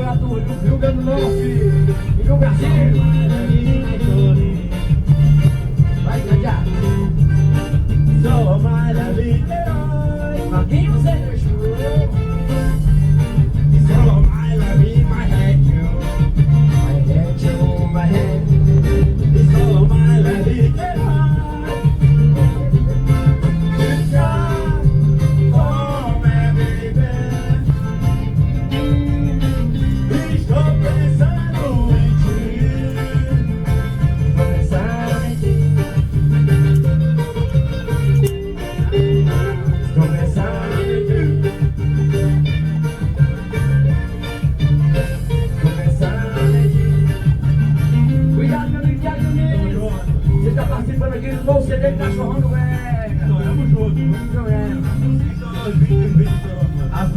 lá do Rio Grande do Norte e do Brasil. Vai, Tiago. Sou mais a Niterói. Marquinhos, você deixou. Sou mais a my head, My head, you, my head. sou mais a Niterói. Participando aqui do novo CD Cachorrão do Brega. Tamo junto. Não é. As